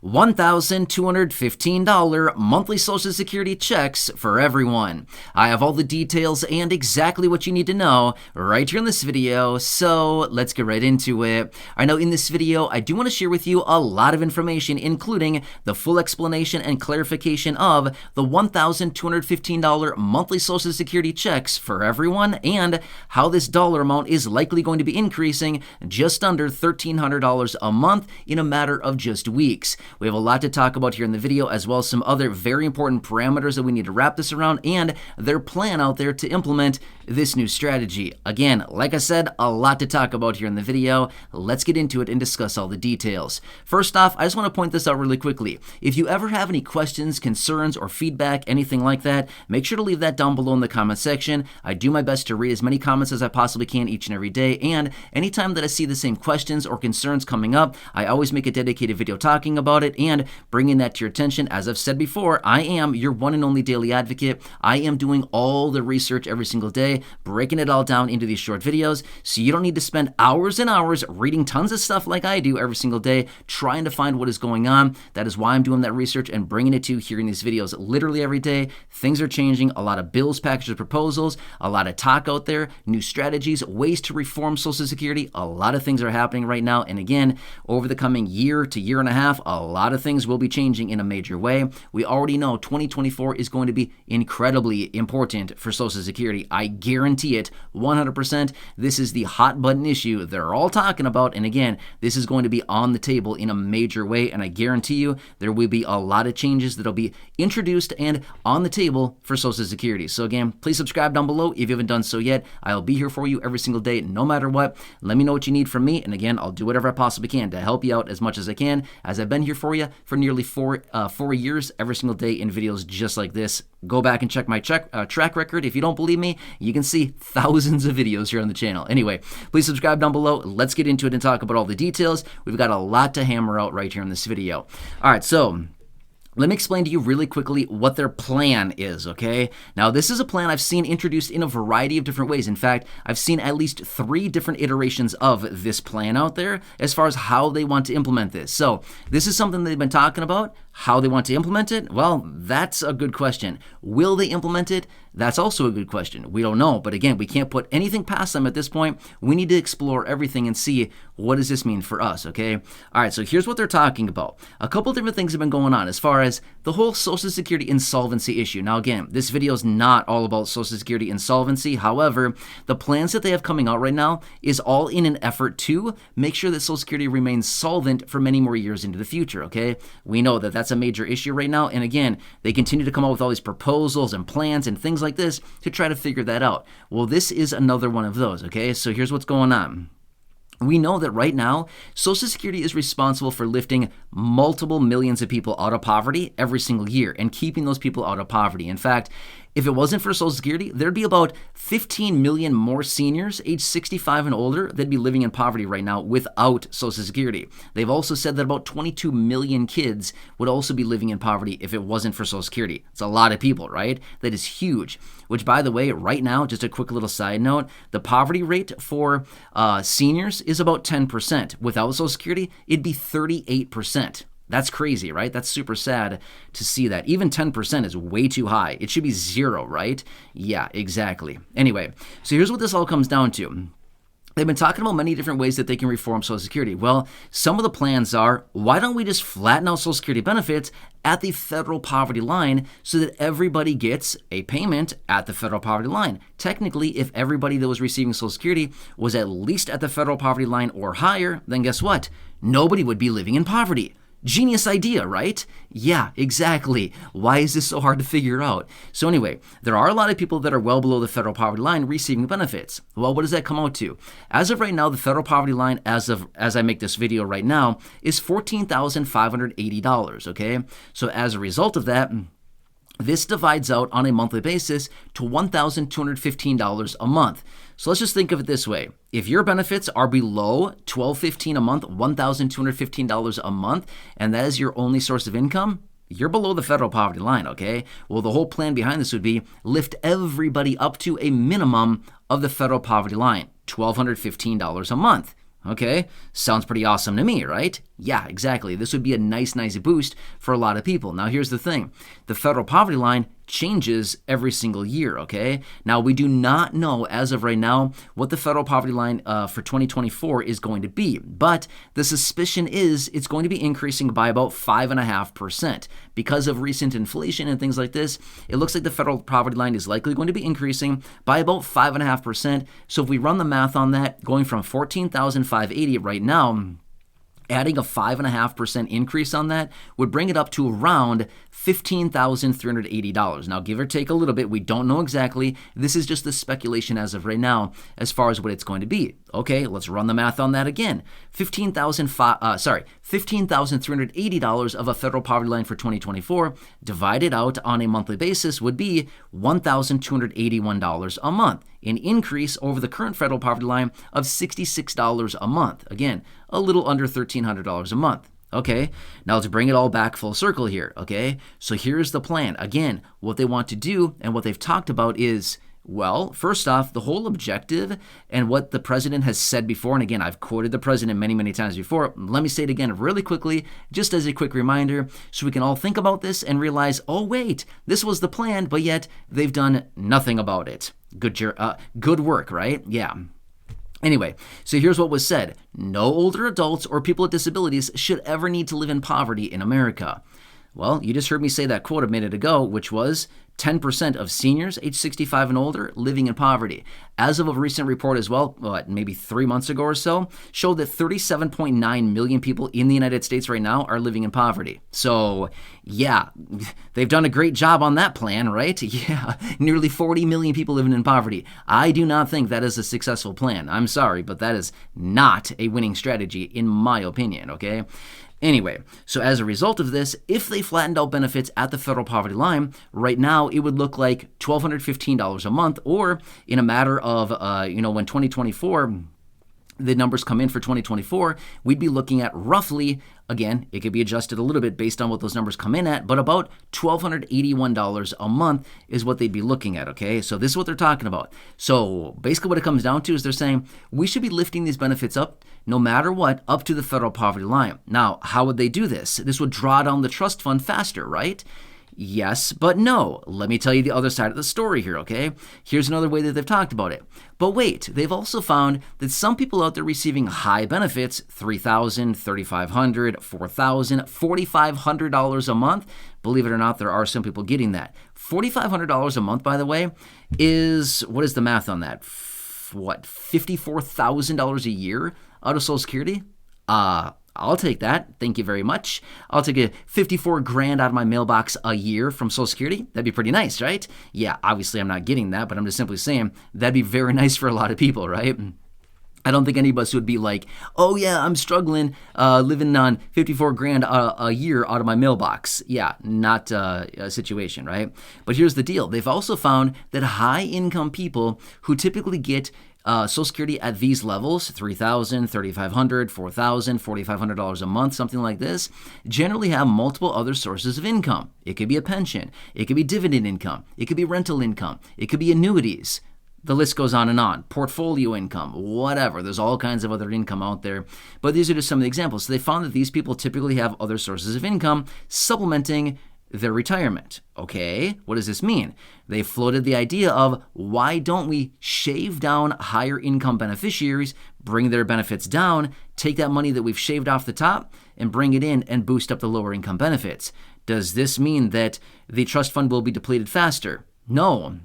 $1,215 monthly Social Security checks for everyone. I have all the details and exactly what you need to know right here in this video, so let's get right into it. I know in this video, I do want to share with you a lot of information, including the full explanation and clarification of the $1,215 monthly Social Security checks for everyone and how this dollar amount is likely going to be increasing just under $1,300 a month in a matter of just weeks. We have a lot to talk about here in the video, as well as some other very important parameters that we need to wrap this around and their plan out there to implement this new strategy. Again, like I said, a lot to talk about here in the video. Let's get into it and discuss all the details. First off, I just want to point this out really quickly. If you ever have any questions, concerns, or feedback, anything like that, make sure to leave that down below in the comment section. I do my best to read as many comments as I possibly can each and every day, and anytime that I see the same questions or concerns coming up, I always make a dedicated video talking about it and bringing that to your attention. As I've said before, I am your one and only daily advocate. I am doing all the research every single day, breaking it all down into these short videos, so you don't need to spend hours and hours reading tons of stuff like I do every single day, trying to find what is going on. That is why I'm doing that research and bringing it to you here in these videos literally every day. Things are changing, a lot of bills, packages, proposals, a lot of talk out there, new strategies, ways to reform Social Security. A lot of things are happening right now, and again, over the coming year to year and a half, a lot of things will be changing in a major way. We already know 2024 is going to be incredibly important for Social Security. I guarantee it 100%. This is the hot button issue they're all talking about, and again, this is going to be on the table in a major way, and I guarantee you there will be a lot of changes that'll be introduced and on the table for Social Security. So again, please subscribe down below if you haven't done so yet. I'll be here for you every single day, no matter what. Let me know what you need from me, and again, I'll do whatever I possibly can to help you out as much as I can, as I've been here for you for nearly four years, every single day in videos just like this. Go back and check my track record. If you don't believe me, you can see thousands of videos here on the channel. Anyway, please subscribe down below. Let's get into it and talk about all the details. We've got a lot to hammer out right here in this video. All right, so let me explain to you really quickly what their plan is, okay? Now, this is a plan I've seen introduced in a variety of different ways. In fact, I've seen at least 3 different iterations of this plan out there as far as how they want to implement this. So this is something they've been talking about. How they want to implement it? Well, that's a good question. Will they implement it? That's also a good question. We don't know, but again, we can't put anything past them at this point. We need to explore everything and see what does this mean for us, okay? All right, so here's what they're talking about. A couple different things have been going on as far as the whole Social Security insolvency issue. Now again, this video is not all about Social Security insolvency. However, the plans that they have coming out right now is all in an effort to make sure that Social Security remains solvent for many more years into the future, okay? We know that that's a major issue right now, and again, they continue to come up with all these proposals and plans and things like this to try to figure that out. Well, this is another one of those, okay? So here's what's going on. We know that right now, Social Security is responsible for lifting multiple millions of people out of poverty every single year and keeping those people out of poverty. In fact, if it wasn't for Social Security, there'd be about 15 million more seniors age 65 and older that'd be living in poverty right now without Social Security. They've also said that about 22 million kids would also be living in poverty if it wasn't for Social Security. It's a lot of people, right? That is huge. Which, by the way, right now, just a quick little side note, the poverty rate for seniors is about 10%. Without Social Security, it'd be 38%. That's crazy, right? That's super sad to see that. Even 10% is way too high. It should be 0, right? Yeah, exactly. Anyway, so here's what this all comes down to. They've been talking about many different ways that they can reform Social Security. Well, some of the plans are, why don't we just flatten out Social Security benefits at the federal poverty line so that everybody gets a payment at the federal poverty line? Technically, if everybody that was receiving Social Security was at least at the federal poverty line or higher, then guess what? Nobody would be living in poverty. Genius idea, right? Yeah, exactly. Why is this so hard to figure out? So anyway, there are a lot of people that are well below the federal poverty line receiving benefits. Well, what does that come out to? As of right now, the federal poverty line, as I make this video right now, is $14,580, okay? So as a result of that, this divides out on a monthly basis to $1,215 a month. So let's just think of it this way. If your benefits are below $1,215 a month, $1,215 a month, and that is your only source of income, you're below the federal poverty line, okay? Well, the whole plan behind this would be lift everybody up to a minimum of the federal poverty line, $1,215 a month. Okay, sounds pretty awesome to me, right? Yeah, exactly. This would be a nice boost for a lot of people. Now, here's the thing. The federal poverty line changes every single year, okay? Now, we do not know as of right now what the federal poverty line for 2024 is going to be, but the suspicion is it's going to be increasing by about 5.5%. Because of recent inflation and things like this, it looks like the federal poverty line is likely going to be increasing by about 5.5%. So if we run the math on that, going from 14,580 right now, adding a 5.5% increase on that would bring it up to around $15,380. Now, give or take a little bit, we don't know exactly. This is just the speculation as of right now as far as what it's going to be. Okay, let's run the math on that again. $15,380 of a federal poverty line for 2024 divided out on a monthly basis would be $1,281 a month, an increase over the current federal poverty line of $66 a month. Again, a little under $1,300 a month. Okay, now to bring it all back full circle here, okay? So here's the plan. Again, what they want to do and what they've talked about is, well, first off, the whole objective and what the president has said before, and again, I've quoted the president many times before. Let me say it again really quickly, just as a quick reminder, so we can all think about this and realize, oh wait, this was the plan, but yet they've done nothing about it. Good work, right? Yeah. Anyway, so here's what was said. No older adults or people with disabilities should ever need to live in poverty in America. Well, you just heard me say that quote a minute ago, which was 10% of seniors age 65 and older living in poverty. As of a recent report as well, maybe 3 months ago or so, showed that 37.9 million people in the United States right now are living in poverty. So, yeah, they've done a great job on that plan, right? Yeah, nearly 40 million people living in poverty. I do not think that is a successful plan. I'm sorry, but that is not a winning strategy in my opinion, okay? Anyway, so as a result of this, if they flattened out benefits at the federal poverty line, right now it would look like $1,215 a month, or in a matter of, when 2024, the numbers come in for 2024, we'd be looking at roughly, again, it could be adjusted a little bit based on what those numbers come in at, but about $1,281 a month is what they'd be looking at, okay? So this is what they're talking about. So basically what it comes down to is they're saying we should be lifting these benefits up no matter what, up to the federal poverty line. Now, how would they do this? This would draw down the trust fund faster, right? Yes, but no. Let me tell you the other side of the story here, okay? Here's another way that they've talked about it. But wait, they've also found that some people out there receiving high benefits, $3,000, $3,500, $4,000, $4,500 a month, believe it or not, there are some people getting that. $4,500 a month, by the way, is, what is the math on that? $54,000 a year out of Social Security? I'll take that. Thank you very much. I'll take a 54 grand out of my mailbox a year from Social Security. That'd be pretty nice, right? Yeah, obviously I'm not getting that, but I'm just simply saying that'd be very nice for a lot of people, right? I don't think any of us would be like, oh yeah, I'm struggling living on 54 grand a year out of my mailbox. Yeah, not a situation, right? But here's the deal. They've also found that high income people who typically get Social Security at these levels, $3,000, $3,500, $4,000, $4,500 a month, something like this, generally have multiple other sources of income. It could be a pension. It could be dividend income. It could be rental income. It could be annuities. The list goes on and on. Portfolio income, whatever. There's all kinds of other income out there. But these are just some of the examples. So they found that these people typically have other sources of income supplementing their retirement. Okay, what does this mean? They floated the idea of why don't we shave down higher income beneficiaries, bring their benefits down, take that money that we've shaved off the top and bring it in and boost up the lower income benefits. Does this mean that the trust fund will be depleted faster? No,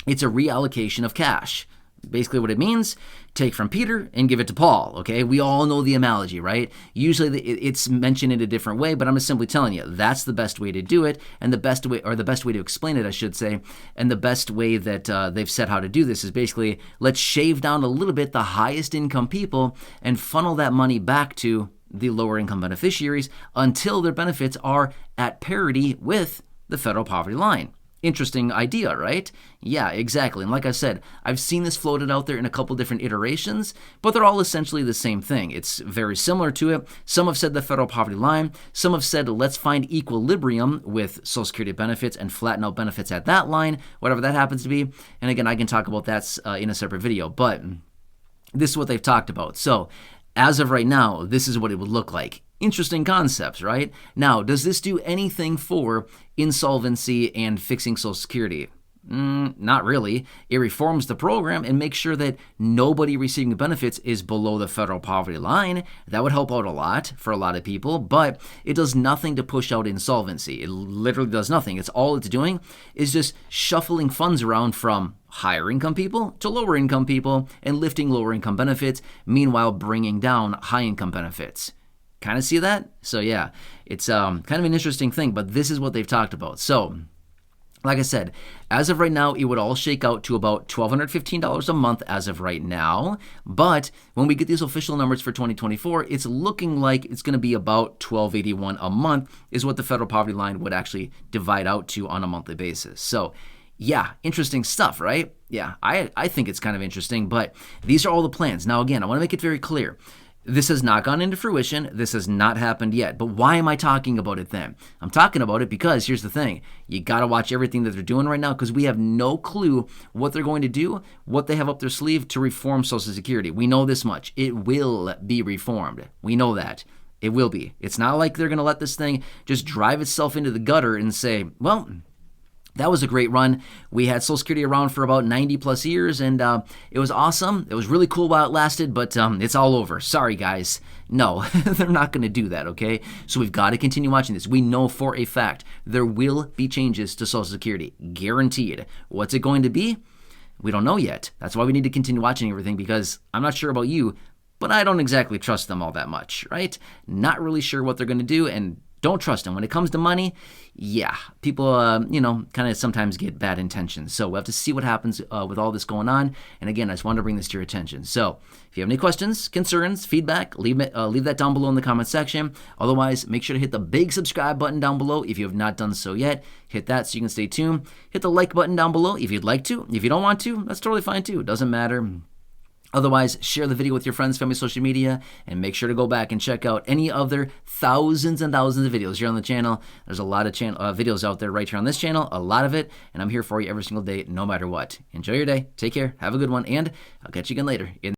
it's a reallocation of cash. Basically what it means, take from Peter and give it to Paul, okay? We all know the analogy, right? Usually it's mentioned in a different way, but I'm just simply telling you, that's the best way to do it, and the best way to explain it, I should say, and the best way that they've said how to do this is basically, let's shave down a little bit the highest income people and funnel that money back to the lower income beneficiaries until their benefits are at parity with the federal poverty line. Interesting idea, right? Yeah, exactly. And like I said, I've seen this floated out there in a couple different iterations, but they're all essentially the same thing. It's very similar to it. Some have said the federal poverty line. Some have said let's find equilibrium with Social Security benefits and flatten out benefits at that line, whatever that happens to be. And again, I can talk about that in a separate video, but this is what they've talked about. So as of right now, this is what it would look like. Interesting concepts, right? Now, does this do anything for insolvency and fixing Social Security? Not really. It reforms the program and makes sure that nobody receiving benefits is below the federal poverty line. That would help out a lot for a lot of people, but it does nothing to push out insolvency. It literally does nothing. All it's doing is just shuffling funds around from higher income people to lower income people and lifting lower income benefits, meanwhile bringing down high income benefits. Kind of see that? So yeah, it's kind of an interesting thing, but this is what they've talked about. So like I said, as of right now, it would all shake out to about $1,215 a month as of right now. But when we get these official numbers for 2024, it's looking like it's going to be about $1,281 a month is what the federal poverty line would actually divide out to on a monthly basis. So yeah, interesting stuff, right? Yeah, I think it's kind of interesting, but these are all the plans. Now, again, I want to make it very clear. This has not gone into fruition. This has not happened yet. But why am I talking about it then? I'm talking about it because here's the thing. You got to watch everything that they're doing right now because we have no clue what they're going to do, what they have up their sleeve to reform Social Security. We know this much. It will be reformed. We know that. It will be. It's not like they're going to let this thing just drive itself into the gutter and say, well, that was a great run. We had Social Security around for about 90 plus years, and it was awesome. It was really cool while it lasted, but it's all over. Sorry, guys. No, they're not going to do that, okay? So we've got to continue watching this. We know for a fact there will be changes to Social Security. Guaranteed. What's it going to be? We don't know yet. That's why we need to continue watching everything, because I'm not sure about you, but I don't exactly trust them all that much, right? Not really sure what they're going to do, and don't trust them. When it comes to money, yeah, people, kind of sometimes get bad intentions. So we'll have to see what happens with all this going on. And again, I just wanted to bring this to your attention. So if you have any questions, concerns, feedback, leave that down below in the comment section. Otherwise, make sure to hit the big subscribe button down below if you have not done so yet. Hit that so you can stay tuned. Hit the like button down below if you'd like to. If you don't want to, that's totally fine too. It doesn't matter. Otherwise, share the video with your friends, family, social media, and make sure to go back and check out any other thousands and thousands of videos here on the channel. There's a lot of videos out there right here on this channel, a lot of it, and I'm here for you every single day, no matter what. Enjoy your day, take care, have a good one, and I'll catch you again later.